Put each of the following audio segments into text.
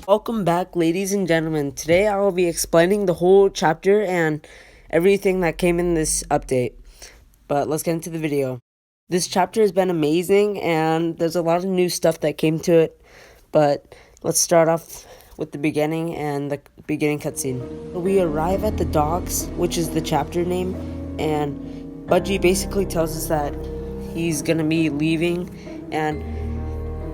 Welcome back, ladies and gentlemen. Today I will be explaining the whole chapter and everything that came in this update. But let's get into the video. This chapter has been amazing and there's a lot of new stuff that came to it. But let's start off with the beginning and the beginning cutscene. We arrive at the docks, which is the chapter name, and Budgie basically tells us that he's gonna be leaving, and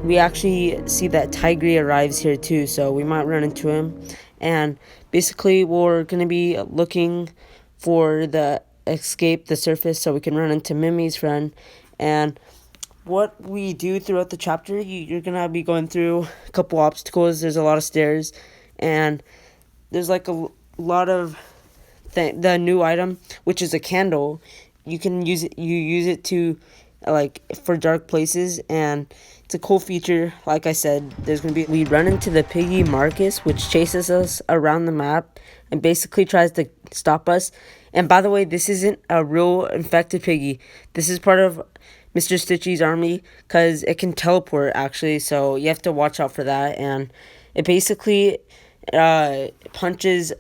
we actually see that Tigray arrives here too, so we might run into him. And basically, we're gonna be looking for the escape the surface so we can run into Mimi's friend. And what we do throughout the chapter, you're gonna be going through a couple obstacles. There's a lot of stairs, and there's like a lot of the new item, which is a candle. You can use it. You use it to like for dark places, and it's a cool feature. Like I said, there's gonna be we run into the piggy Marcus, which chases us around the map and basically tries to stop us. And by the way, this isn't a real infected piggy. This is part of Mr. Stitchy's army because it can teleport actually. So you have to watch out for that. And it basically punches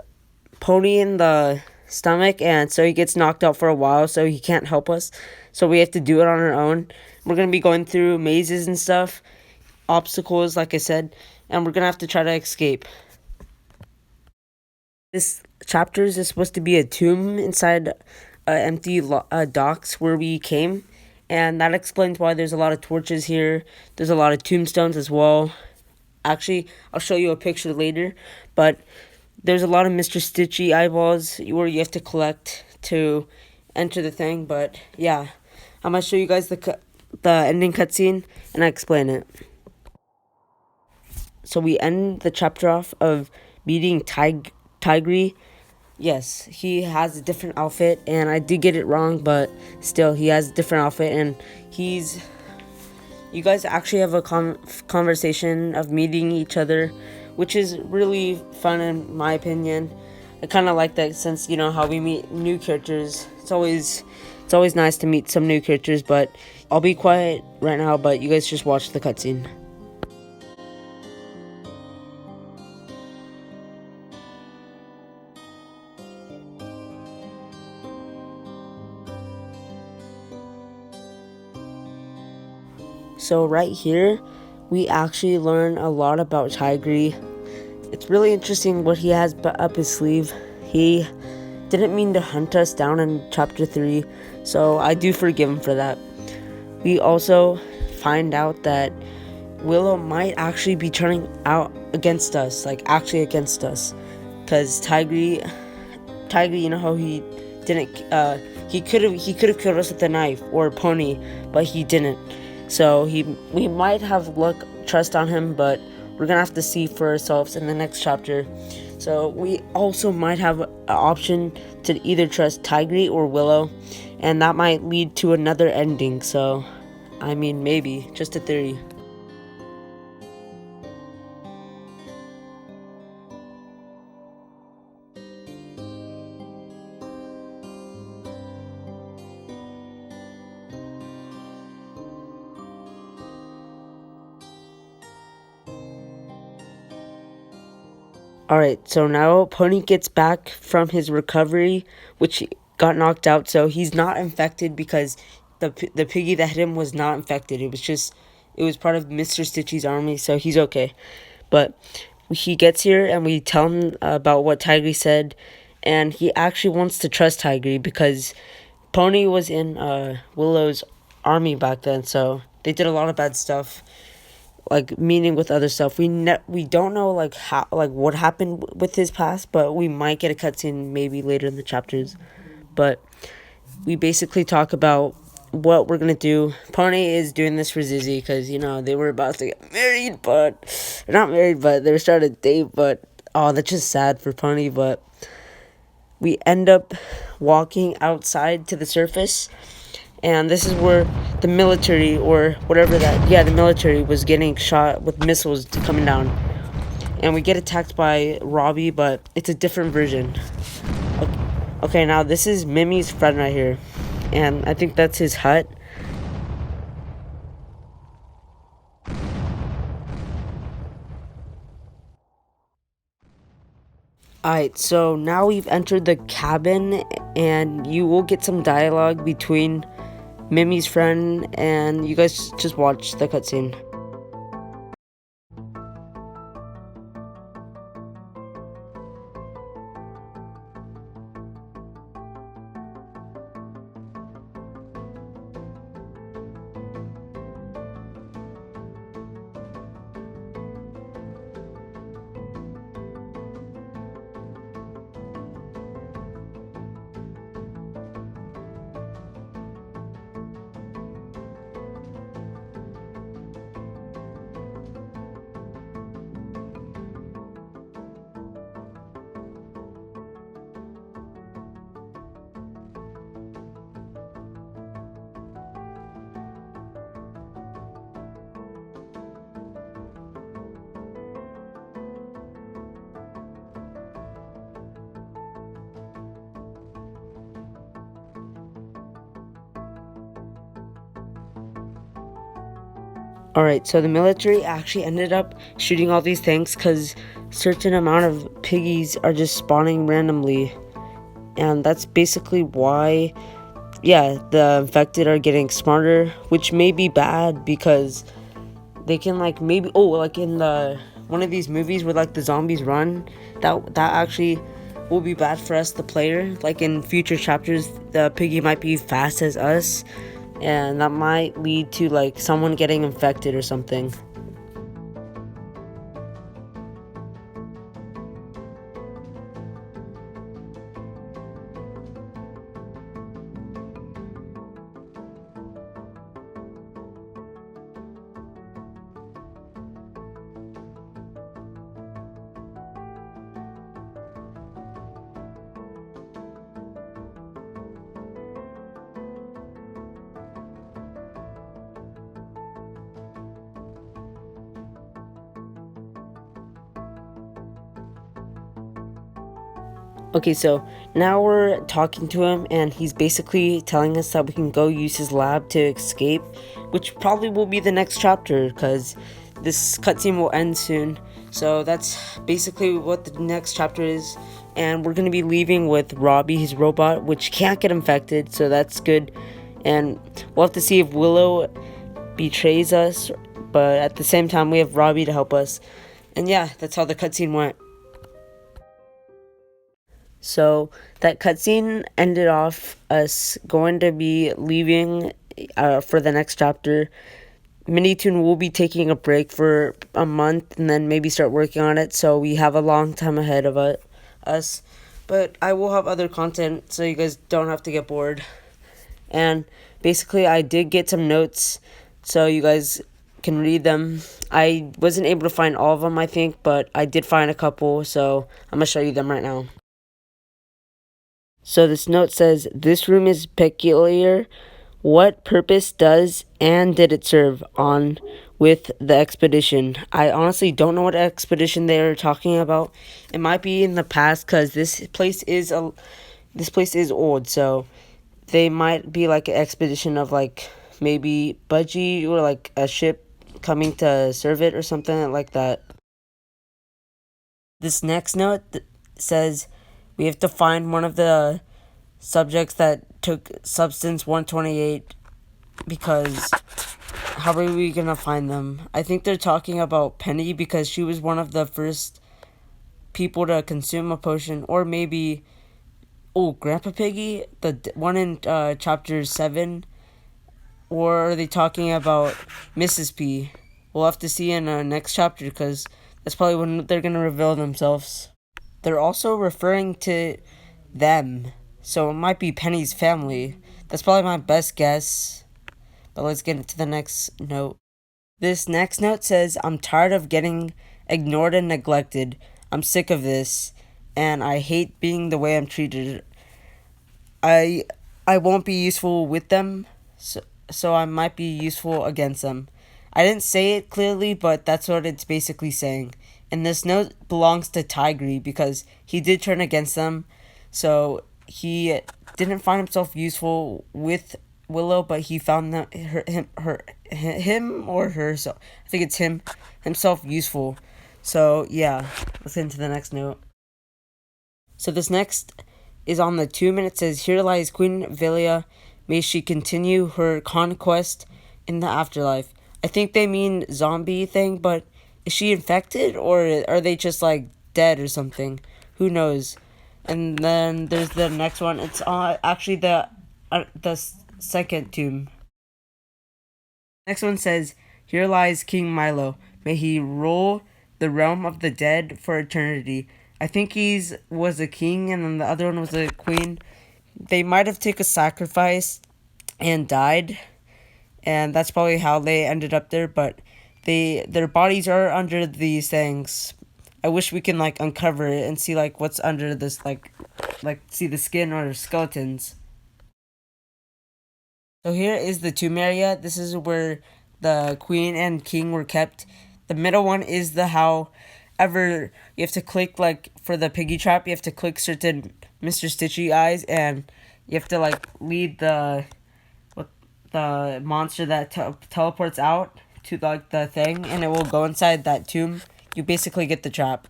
Pony in the stomach, and so he gets knocked out for a while, so he can't help us. So we have to do it on our own. We're gonna be going through mazes and stuff, obstacles, like I said, and we're gonna have to try to escape. This chapter is supposed to be a tomb inside empty docks where we came, and that explains why there's a lot of torches here. There's a lot of tombstones as well. Actually, I'll show you a picture later, but there's a lot of Mr. Stitchy eyeballs where you have to collect to enter the thing. But yeah, I'm gonna show you guys the ending cutscene and I explain it. So we end the chapter off of meeting Tigray. Yes, he has a different outfit, and I did get it wrong, but still, he has a different outfit, and he's. You guys actually have a conversation of meeting each other, which is really fun in my opinion. I kind of like that since you know how we meet new characters. It's always nice to meet some new characters. But I'll be quiet right now. But you guys just watch the cutscene. So right here, we actually learn a lot about Tigray. It's really interesting what he has up his sleeve. He didn't mean to hunt us down in chapter 3, so I do forgive him for that. We also find out that Willow might actually be turning out against us, like actually against us, because Tigray, you know how he didn't, he could have killed us with a knife or Pony, but he didn't. So we might have trust on him, but we're gonna have to see for ourselves in the next chapter. So we also might have an option to either trust Tigray or Willow, and that might lead to another ending. So, I mean, maybe just a theory. Alright, so now Pony gets back from his recovery, which he got knocked out, so he's not infected because the piggy that hit him was not infected. It was part of Mr. Stitchy's army, so he's okay. But he gets here and we tell him about what Tigray said, and he actually wants to trust Tigray because Pony was in Willow's army back then, so they did a lot of bad stuff like meaning with other stuff. We don't know like how like what happened with his past, but we might get a cutscene maybe later in the chapters. But we basically talk about what we're gonna do. Pony is doing this for Zizzy because you know they were about to get married, but they're not married, but they were starting to date. But oh, that's just sad for Pony. But we end up walking outside to the surface, and this is where the military or whatever the military was getting shot with missiles coming down, and we get attacked by Robbie, but it's a different version. Okay, now this is Mimi's friend right here, and I think that's his hut. Alright, so now we've entered the cabin, and you will get some dialogue between Mimi's friend, and you guys just watch the cutscene. Alright, so the military actually ended up shooting all these tanks because certain amount of piggies are just spawning randomly. And that's basically why, yeah, the infected are getting smarter, which may be bad because they can like maybe like in the one of these movies where like the zombies run, that actually will be bad for us the player. Like in future chapters, the piggy might be fast as us, and that might lead to like someone getting infected or something. Okay, so now we're talking to him, and he's basically telling us that we can go use his lab to escape, which probably will be the next chapter because this cutscene will end soon. So that's basically what the next chapter is, and we're gonna be leaving with Robbie, his robot, which can't get infected, so that's good. And we'll have to see if Willow betrays us, but at the same time, we have Robbie to help us. And yeah, that's how the cutscene went. So that cutscene ended off us going to be leaving for the next chapter. Minitoon will be taking a break for a month and then maybe start working on it. So we have a long time ahead of us. But I will have other content so you guys don't have to get bored. And basically, I did get some notes so you guys can read them. I wasn't able to find all of them, I think, but I did find a couple. So I'm going to show you them right now. So this note says, "This room is peculiar. What purpose does and did it serve on with the expedition?" I honestly don't know what expedition they're talking about. It might be in the past because this place is old, so they might be like an expedition of like maybe Budgie or like a ship coming to serve it or something like that. This next note says we have to find one of the subjects that took substance 128 because how are we gonna find them? I think they're talking about Penny because she was one of the first people to consume a potion, or maybe Grandpa Piggy, the one in chapter 7, or are they talking about Mrs. P? We'll have to see in our next chapter because that's probably when they're gonna reveal themselves. They're also referring to them, so it might be Penny's family. That's probably my best guess. But let's get into the next note. This next note says, "I'm tired of getting ignored and neglected. I'm sick of this, and I hate being the way I'm treated. I I won't be useful with them, so I might be useful against them." I didn't say it clearly, but that's what it's basically saying. And this note belongs to Tigre because he did turn against them, so he didn't find himself useful with Willow, but he found them, him or her. So I think it's himself useful. So yeah, let's get into the next note. So this next is on the tomb, and it says, "Here lies Queen Velia. May she continue her conquest in the afterlife." I think they mean zombie thing, but is she infected, or are they just like dead or something? Who knows? And then there's the next one. It's actually the second tomb. Next one says, "Here lies King Milo. May he rule the realm of the dead for eternity." I think he's was a king, and then the other one was a queen. They might have taken a sacrifice and died, and that's probably how they ended up there. But their bodies are under these things. I wish we can like uncover it and see like what's under this, like see the skin or skeletons. So here is the tomb area. This is where the queen and king were kept. The middle one is the however you have to click, like for the piggy trap, you have to click certain Mr. Stitchy eyes, and you have to like lead the monster that teleports out to like the thing, and it will go inside that tomb. You basically get the trap.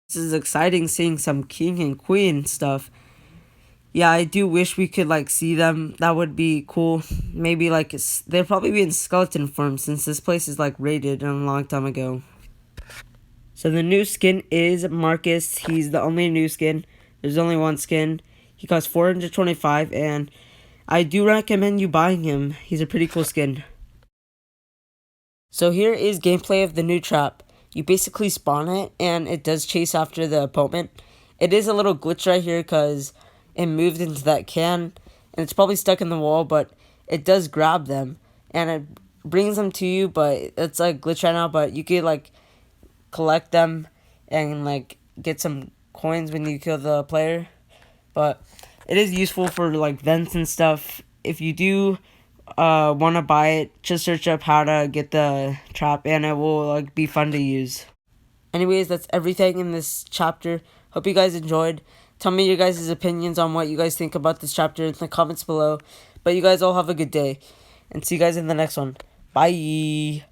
This is exciting, seeing some king and queen stuff. Yeah, I do wish we could like see them. That would be cool. Maybe like they'd probably be in skeleton form, since this place is like raided a long time ago. So the new skin is Marcus. He's the only new skin. There's only one skin. He costs 425, and I do recommend you buying him. He's a pretty cool skin. So here is gameplay of the new trap. You basically spawn it, and it does chase after the opponent. It is a little glitch right here because it moved into that can, and it's probably stuck in the wall, but it does grab them, and it brings them to you, but it's like glitch right now, but you could like collect them and like get some coins when you kill the player. But it is useful for like vents and stuff. If you do want to buy it, just search up how to get the trap, and it will like be fun to use. Anyways, that's everything in this chapter. Hope you guys enjoyed. Tell me your guys' opinions on what you guys think about this chapter in the comments below. But you guys all have a good day, and see you guys in the next one. Bye.